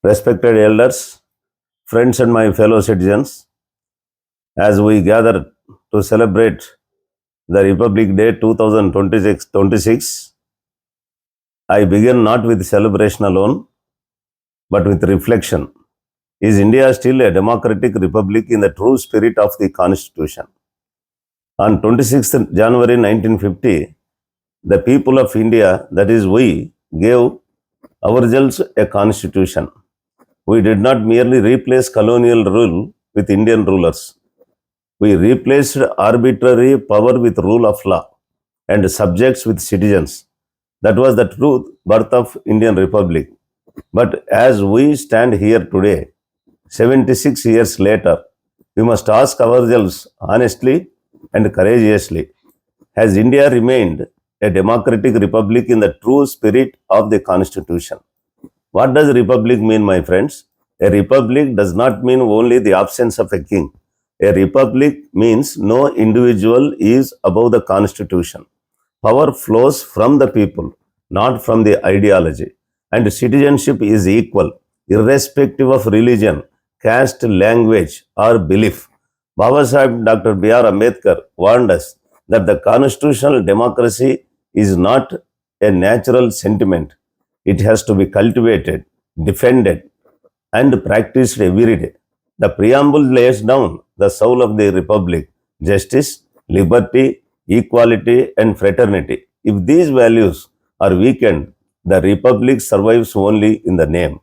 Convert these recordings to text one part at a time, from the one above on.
Respected elders, friends, and my fellow citizens, as we gather to celebrate the Republic Day 2026, I begin not with celebration alone, but with reflection. Is India still a democratic republic in the true spirit of the Constitution? On 26th January 1950, the people of India, that is we, gave ourselves a constitution. We did not merely replace colonial rule with Indian rulers. We replaced arbitrary power with rule of law and subjects with citizens. That was the true birth of Indian Republic. But as we stand here today, 76 years later, we must ask ourselves honestly and courageously, has India remained a democratic republic in the true spirit of the Constitution? What does republic mean, my friends? A republic does not mean only the absence of a king. A republic means no individual is above the Constitution. Power flows from the people, not from the ideology. And citizenship is equal, irrespective of religion, caste, language, or belief. Baba Sahib Dr. B.R. Ambedkar warned us that the constitutional democracy is not a natural sentiment. It has to be cultivated, defended, and practiced every day. The preamble lays down the soul of the republic: justice, liberty, equality, and fraternity. If these values are weakened, the republic survives only in the name.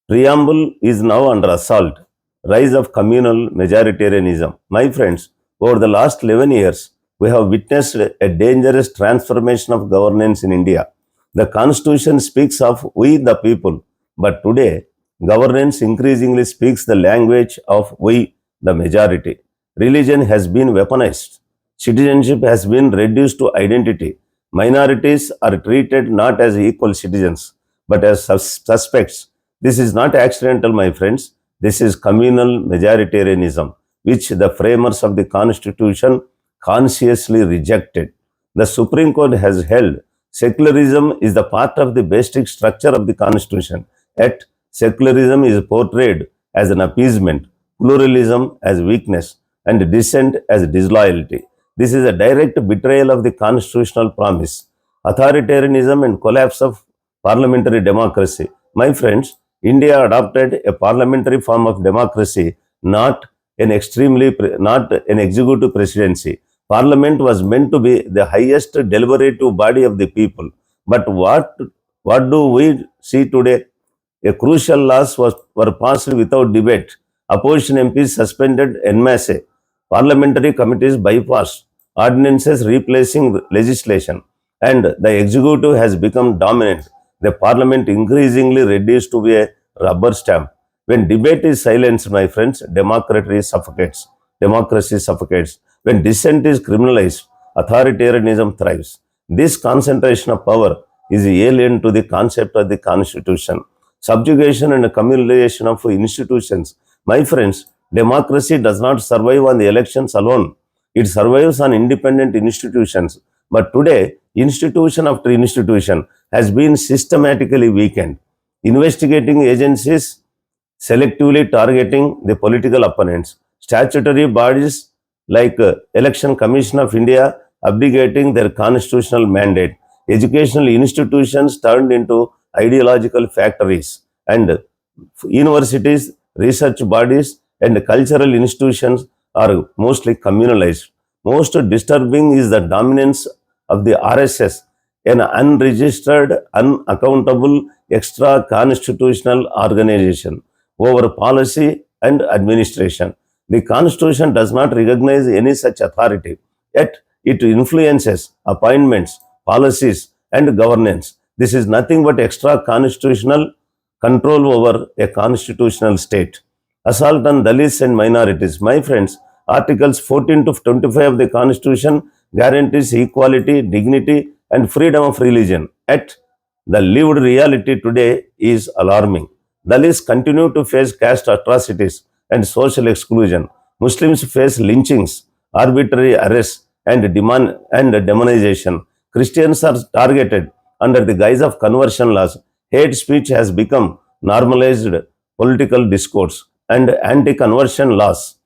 Preamble is now under assault. Rise of communal majoritarianism. My friends, over the last 11 years, we have witnessed a dangerous transformation of governance in India. The Constitution speaks of we the people, but today, governance increasingly speaks the language of we the majority. Religion has been weaponized. Citizenship has been reduced to identity. Minorities are treated not as equal citizens, but as suspects. This is not accidental, my friends. This is communal majoritarianism, which the framers of the Constitution consciously rejected. The Supreme Court has held secularism is the part of the basic structure of the Constitution. Yet, secularism is portrayed as an appeasement, pluralism as weakness, and dissent as disloyalty. This is a direct betrayal of the constitutional promise. Authoritarianism and collapse of parliamentary democracy. My friends, India adopted a parliamentary form of democracy, not an executive presidency. Parliament was meant to be the highest deliberative body of the people. But what do we see today? A crucial laws were passed without debate. Opposition MPs suspended en masse. Parliamentary committees bypassed. Ordinances replacing legislation. And the executive has become dominant. The parliament increasingly reduced to be a rubber stamp. When debate is silenced, my friends, democracy suffocates. When dissent is criminalized, authoritarianism thrives. This concentration of power is alien to the concept of the Constitution. Subjugation and accumulation of institutions. My friends, democracy does not survive on the elections alone. It survives on independent institutions. But today, institution after institution has been systematically weakened. Investigating agencies selectively targeting the political opponents. Statutory bodies like Election Commission of India abdicating their constitutional mandate. Educational institutions turned into ideological factories, and universities, research bodies, and cultural institutions are mostly communalized. Most disturbing is the dominance of the RSS, an unregistered, unaccountable, extra-constitutional organization over policy and administration. The Constitution does not recognize any such authority, yet it influences appointments, policies, and governance. This is nothing but extra-constitutional control over a constitutional state. Assault on Dalits and minorities. My friends, Articles 14 to 25 of the Constitution guarantees equality, dignity, and freedom of religion. Yet, the lived reality today is alarming. Dalits continue to face caste atrocities and social exclusion. Muslims face lynchings, arbitrary arrests, and demonization. Christians are targeted under the guise of conversion laws. Hate speech has become normalized political discourse, and anti-conversion laws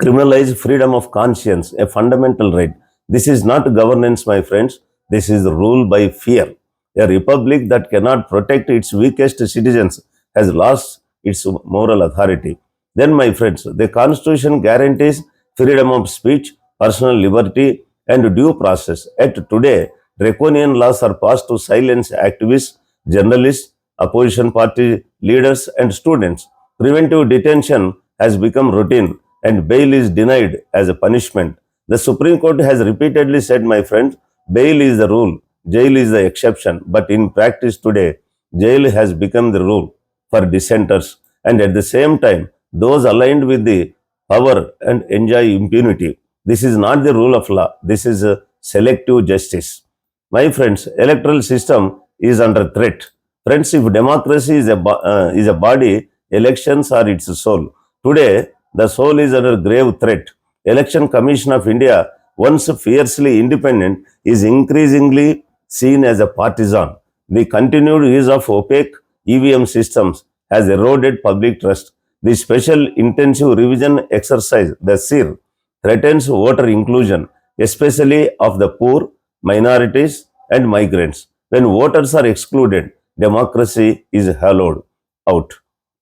criminalize freedom of conscience, a fundamental right. This is not governance, my friends. This is rule by fear. A republic that cannot protect its weakest citizens has lost its moral authority. Then, my friends, the Constitution guarantees freedom of speech, personal liberty, and due process. Yet today, draconian laws are passed to silence activists, journalists, opposition party leaders, and students. Preventive detention has become routine and bail is denied as a punishment. The Supreme Court has repeatedly said, my friend, bail is the rule, jail is the exception. But in practice today, jail has become the rule for dissenters. And at the same time, those aligned with the power and enjoy impunity. This is not the rule of law. This is a selective justice. My friends, electoral system is under threat. Friends, if democracy is a body, elections are its soul. Today, the soul is under grave threat. Election Commission of India, once fiercely independent, is increasingly seen as a partisan. The continued use of opaque EVM systems has eroded public trust. The Special Intensive Revision Exercise, the SIR, threatens voter inclusion, especially of the poor, minorities, and migrants. When voters are excluded, democracy is hollowed out.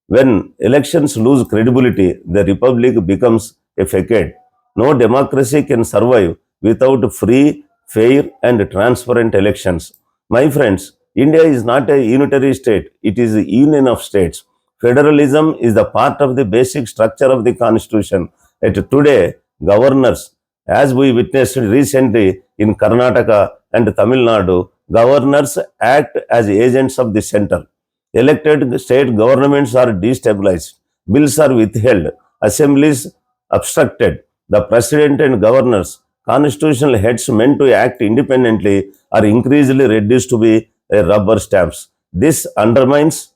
When elections lose credibility, the republic becomes a facade. No democracy can survive without free, fair, and transparent elections. My friends, India is not a unitary state, it is a union of states. Federalism is the part of the basic structure of the constitution. Yet today, governors, as we witnessed recently in Karnataka and Tamil Nadu, governors act as agents of the center. Elected state governments are destabilized, bills are withheld, assemblies obstructed. The president and governors, constitutional heads meant to act independently, are increasingly reduced to be rubber stamps. This undermines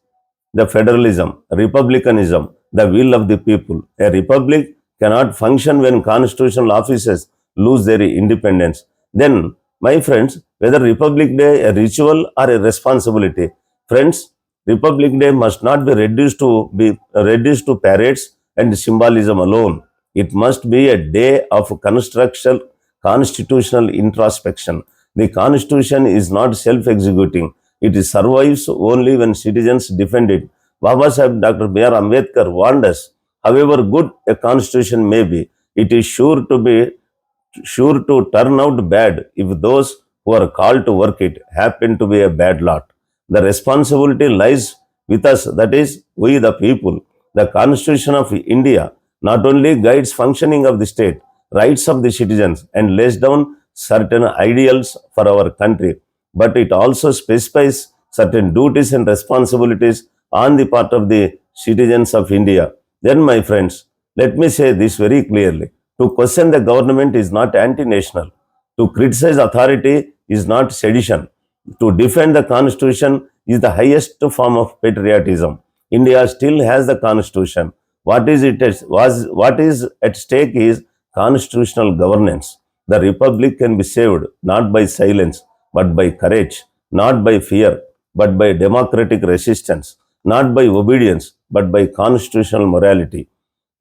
the federalism, republicanism, the will of the people. A republic cannot function when constitutional offices lose their independence. Then, my friends, whether Republic Day a ritual or a responsibility, friends, Republic Day must not be reduced to parades and symbolism alone. It must be a day of construction, constitutional introspection. The Constitution is not self-executing. It survives only when citizens defend it. Baba Sahib Dr. B.R. Ambedkar warned us, however good a constitution may be, it is sure to turn out bad if those who are called to work it happen to be a bad lot. The responsibility lies with us, that is, we the people. The Constitution of India not only guides functioning of the state, rights of the citizens, and lays down certain ideals for our country, but it also specifies certain duties and responsibilities on the part of the citizens of India. Then, my friends, let me say this very clearly. To question the government is not anti-national. To criticize authority is not sedition. To defend the constitution is the highest form of patriotism. India still has the constitution. What is at stake is constitutional governance. The republic can be saved not by silence, but by courage, not by fear, but by democratic resistance, not by obedience, but by constitutional morality.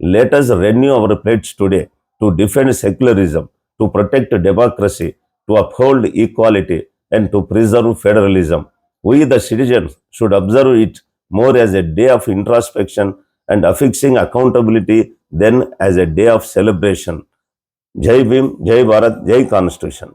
Let us renew our pledge today to defend secularism, to protect democracy, to uphold equality, and to preserve federalism. We, the citizens, should observe it more as a day of introspection and affixing accountability than as a day of celebration. Jai Bhim, Jai Bharat, Jai Constitution.